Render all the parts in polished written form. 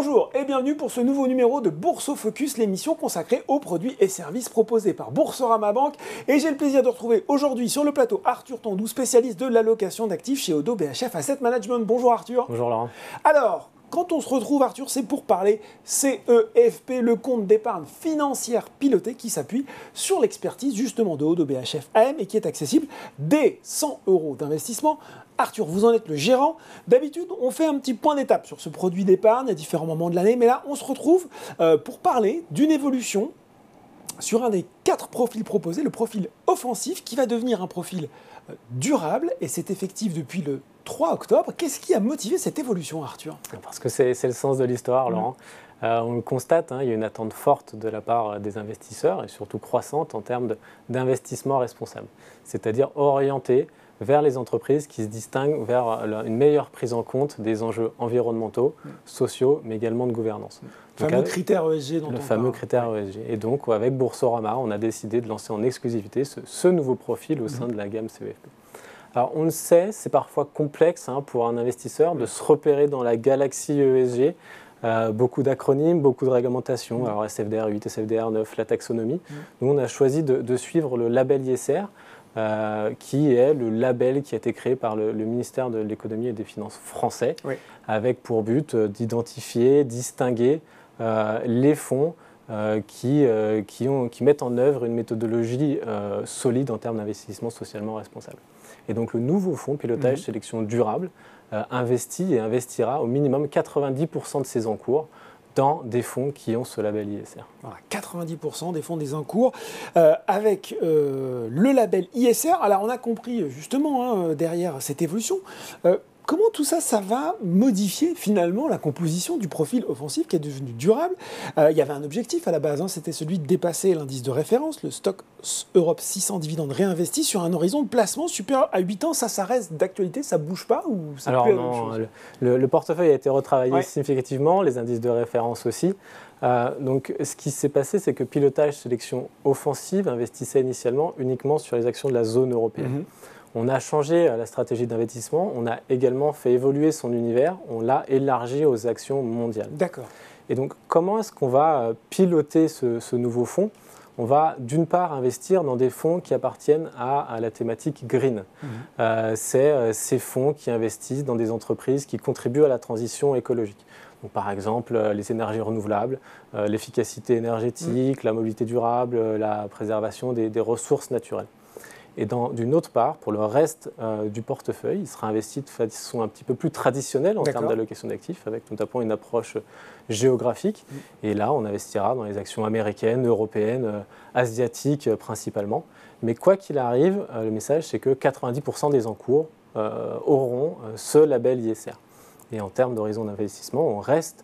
Bonjour et bienvenue pour ce nouveau numéro de Bourse au Focus, l'émission consacrée aux produits et services proposés par Boursorama Banque. Et j'ai le plaisir de retrouver aujourd'hui sur le plateau Arthur Tondou, spécialiste de l'allocation d'actifs chez Oddo BHF Asset Management. Bonjour Arthur. Bonjour Laurent. Alors, quand on se retrouve Arthur, c'est pour parler CEFP, le compte d'épargne financière piloté qui s'appuie sur l'expertise justement de Oddo BHF AM et qui est accessible dès 100 € d'investissement. Arthur, vous en êtes le gérant. D'habitude, on fait un petit point d'étape sur ce produit d'épargne à différents moments de l'année, mais là, on se retrouve pour parler d'une évolution sur un des 4 profils proposés, le profil offensif, qui va devenir un profil durable, et c'est effectif depuis le 3 octobre. Qu'est-ce qui a motivé cette évolution, Arthur? Parce que c'est le sens de l'histoire, Laurent. On le constate, il y a une attente forte de la part des investisseurs, et surtout croissante en termes d'investissement responsable, c'est-à-dire orienté vers les entreprises qui se distinguent vers une meilleure prise en compte des enjeux environnementaux, sociaux, mais également de gouvernance. Le fameux critère ESG dont on parle. Le fameux critère ESG. Et donc, avec Boursorama, on a décidé de lancer en exclusivité ce nouveau profil au sein de la gamme CEFP. Alors, on le sait, c'est parfois complexe pour un investisseur de se repérer dans la galaxie ESG. Beaucoup d'acronymes, beaucoup de réglementations, alors SFDR 8, SFDR 9, la taxonomie. Nous, on a choisi de suivre le label ISR, qui est le label qui a été créé par le ministère de l'économie et des finances français, avec pour but d'identifier, distinguer les fonds qui mettent en œuvre une méthodologie solide en termes d'investissement socialement responsable. Et donc le nouveau fonds pilotage sélection durable investit et investira au minimum 90% de ses encours dans des fonds qui ont ce label ISR. Voilà, 90% des fonds des encours avec le label ISR. Alors on a compris justement derrière cette évolution, comment tout ça, ça va modifier finalement la composition du profil offensif qui est devenu durable. Il y avait un objectif à la base, c'était celui de dépasser l'indice de référence, le stock Europe 600 dividendes réinvestis sur un horizon de placement supérieur à 8 ans. Ça reste d'actualité, ça ne bouge pas ou c'est plus la même chose? Le portefeuille a été retravaillé significativement, les indices de référence aussi. Donc ce qui s'est passé, c'est que Pilotage Sélection Offensive investissait initialement uniquement sur les actions de la zone européenne. On a changé la stratégie d'investissement, on a également fait évoluer son univers, on l'a élargi aux actions mondiales. D'accord. Et donc, comment est-ce qu'on va piloter ce nouveau fonds? On va d'une part investir dans des fonds qui appartiennent à la thématique green. C'est ces fonds qui investissent dans des entreprises qui contribuent à la transition écologique. Donc, par exemple, les énergies renouvelables, l'efficacité énergétique, la mobilité durable, la préservation des ressources naturelles. Et d'une autre part, pour le reste du portefeuille, il sera investi de façon un petit peu plus traditionnelle en termes d'allocation d'actifs, avec notamment une approche géographique. Et là, on investira dans les actions américaines, européennes, asiatiques principalement. Mais quoi qu'il arrive, le message, c'est que 90% des encours auront ce label ISR. Et en termes d'horizon d'investissement, on reste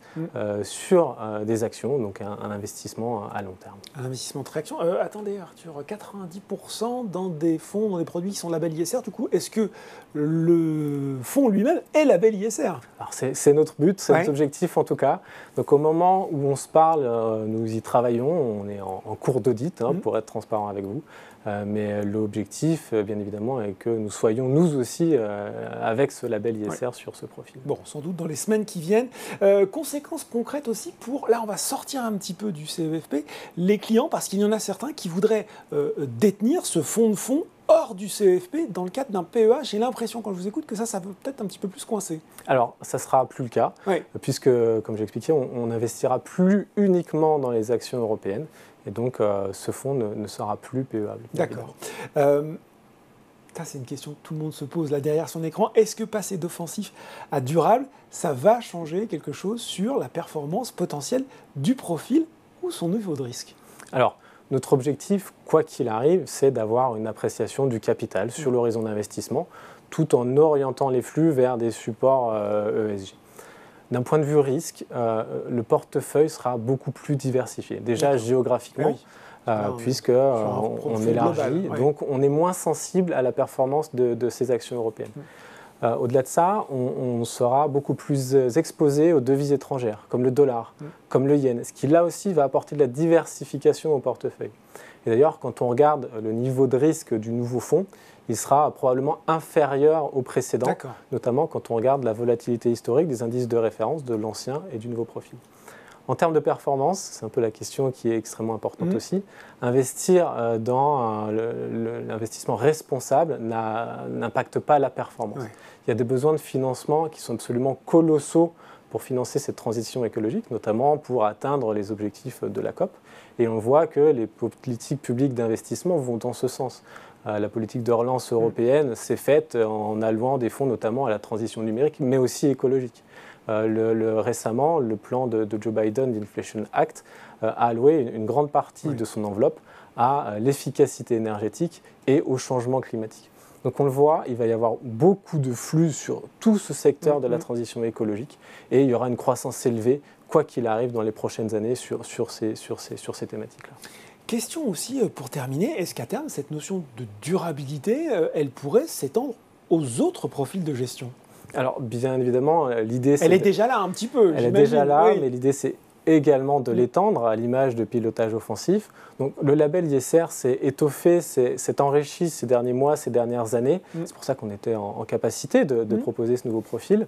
sur des actions, donc un investissement à long terme. Un investissement très action. Attendez Arthur, 90% dans des fonds, dans des produits qui sont label ISR, du coup, est-ce que le fonds lui-même est label ISR? Alors c'est notre but, c'est notre objectif en tout cas. Donc au moment où on se parle, nous y travaillons, on est en cours d'audit pour être transparent avec vous. Mais l'objectif, bien évidemment, est que nous soyons nous aussi avec ce label ISR sur ce profil. Bon, sans doute dans les semaines qui viennent. Conséquences concrètes aussi pour, là on va sortir un petit peu du CEFP, les clients, parce qu'il y en a certains qui voudraient détenir ce fonds de fonds hors du CEFP dans le cadre d'un PEA. J'ai l'impression quand je vous écoute que ça peut peut-être un petit peu plus coincer. Alors, ça ne sera plus le cas, puisque, comme j'ai expliqué, on n'investira plus uniquement dans les actions européennes. Et donc, ce fonds ne sera plus PEA. D'accord. Ça, c'est une question que tout le monde se pose là derrière son écran. Est-ce que passer d'offensif à durable, ça va changer quelque chose sur la performance potentielle du profil ou son niveau de risque? Alors, notre objectif, quoi qu'il arrive, c'est d'avoir une appréciation du capital sur l'horizon d'investissement, tout en orientant les flux vers des supports ESG. D'un point de vue risque, le portefeuille sera beaucoup plus diversifié. Déjà géographiquement, puisqu'on élargit, donc on est moins sensible à la performance de ces actions européennes. Au-delà de ça, on sera beaucoup plus exposé aux devises étrangères, comme le dollar, comme le yen, ce qui là aussi va apporter de la diversification au portefeuille. Et d'ailleurs, quand on regarde le niveau de risque du nouveau fonds, il sera probablement inférieur au précédent, notamment quand on regarde la volatilité historique des indices de référence de l'ancien et du nouveau profil. En termes de performance, c'est un peu la question qui est extrêmement importante aussi, investir dans l'investissement responsable n'impacte pas la performance. Ouais. Il y a des besoins de financement qui sont absolument colossaux pour financer cette transition écologique, notamment pour atteindre les objectifs de la COP. Et on voit que les politiques publiques d'investissement vont dans ce sens. La politique de relance européenne s'est faite en allouant des fonds notamment à la transition numérique, mais aussi écologique. Récemment, le plan de Joe Biden, l'Inflation Act, a alloué une grande partie de son enveloppe à l'efficacité énergétique et au changement climatique. Donc on le voit, il va y avoir beaucoup de flux sur tout ce secteur de la transition écologique et il y aura une croissance élevée, quoi qu'il arrive dans les prochaines années sur ces thématiques-là. Question aussi pour terminer, est-ce qu'à terme, cette notion de durabilité, elle pourrait s'étendre aux autres profils de gestion ? Alors, bien évidemment, l'idée... Elle est déjà là un petit peu, Elle est déjà là, mais l'idée, c'est également de l'étendre à l'image de pilotage offensif. Donc, le label ISR s'est étoffé, s'est enrichi ces derniers mois, ces dernières années. C'est pour ça qu'on était en capacité de proposer ce nouveau profil.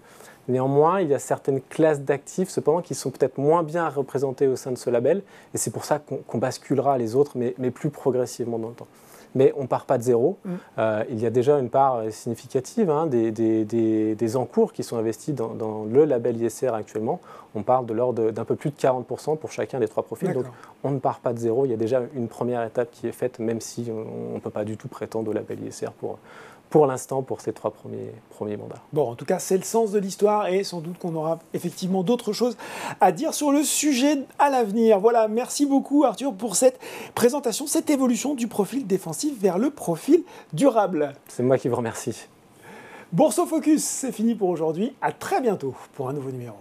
Néanmoins, il y a certaines classes d'actifs, cependant, qui sont peut-être moins bien représentées au sein de ce label. Et c'est pour ça qu'on basculera les autres, mais plus progressivement dans le temps. Mais on ne part pas de zéro. Il y a déjà une part significative des encours qui sont investis dans le label ISR actuellement. On parle de l'ordre d'un peu plus de 40% pour chacun des trois profils. Donc on ne part pas de zéro. Il y a déjà une première étape qui est faite, même si on ne peut pas du tout prétendre au label ISR pour l'instant, pour ces trois premiers mandats. Bon, en tout cas, c'est le sens de l'histoire et sans doute qu'on aura effectivement d'autres choses à dire sur le sujet à l'avenir. Voilà, merci beaucoup Arthur pour cette présentation, cette évolution du profil défensif vers le profil durable. C'est moi qui vous remercie. Bourse au Focus, c'est fini pour aujourd'hui. À très bientôt pour un nouveau numéro.